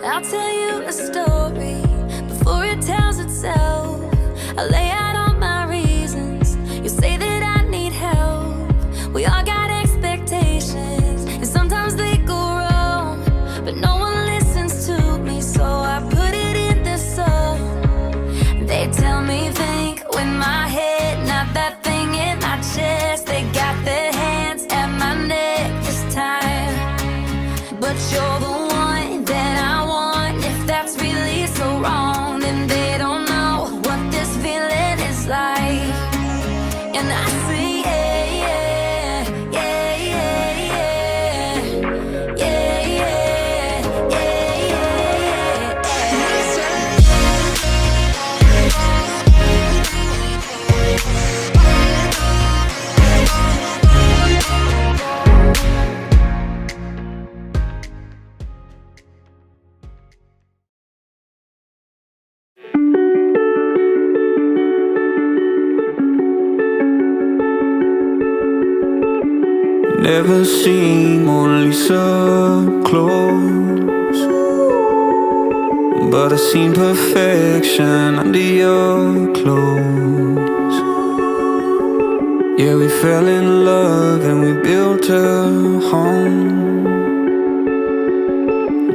I'll tell you a story before it tells itself. I lay out all my reasons. You say that I need help. We all got expectations, and sometimes they go wrong, but no one listens to me, so I put it in this song. They tell me think with my head, not that thing in my chest. They got their hands at my neck this time, but you're the one that I want. If that's really so wrong, then they don't know what this feeling is like. And I say yeah, yeah, yeah, yeah, yeah, yeah, yeah, Never seen Mona Lisa close, but I seen perfection under your clothes. Yeah, we fell in love and we built a home.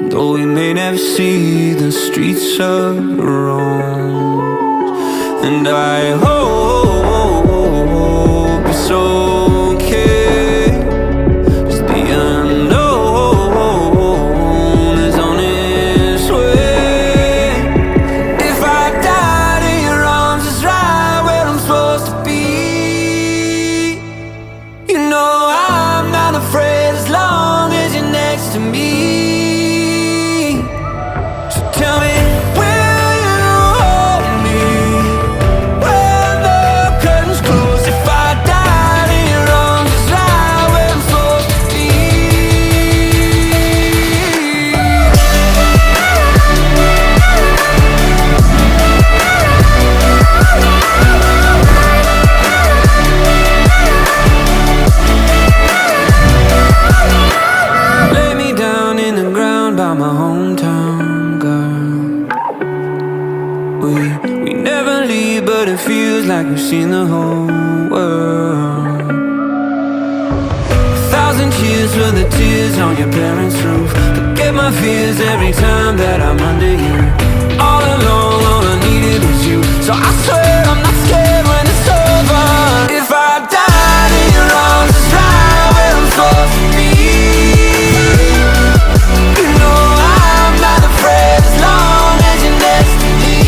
Though we may never see the streets of Rome. And I hope it's okay. Like we've seen the whole world. 1,000 cheers for the tears on your parents' roof. Forget my fears every time that I'm under you. All along, all I needed was you. So I swear I'm not scared when it's over. If I died in your arms, it's right where I'm supposed to be. You know I'm not afraid as long as you're next to me.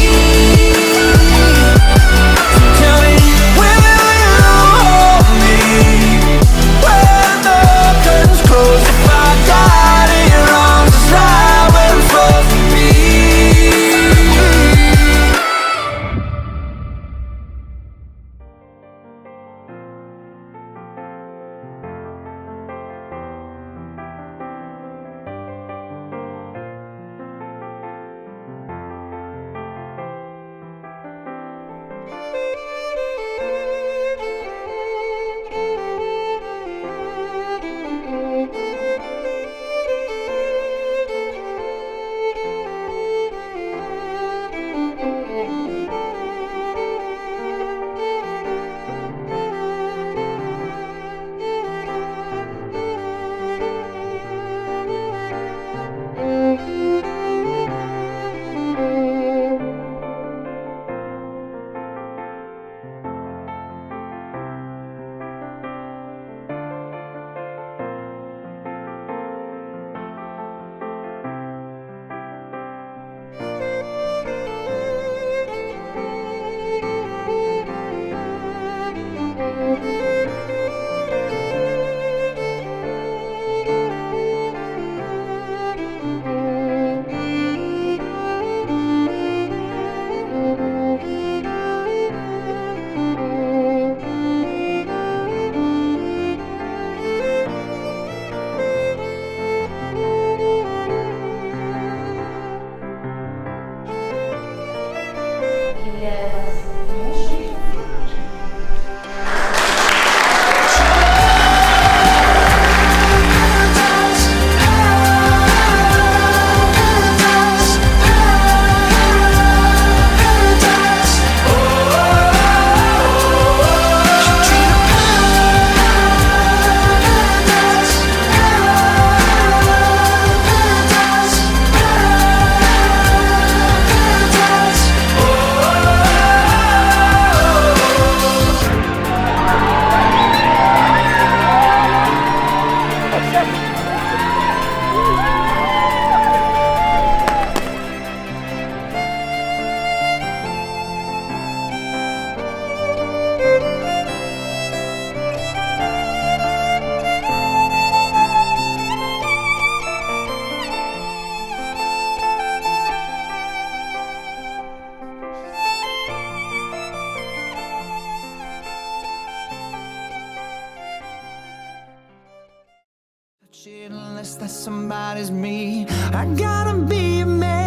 Unless that somebody's me, I gotta be a man.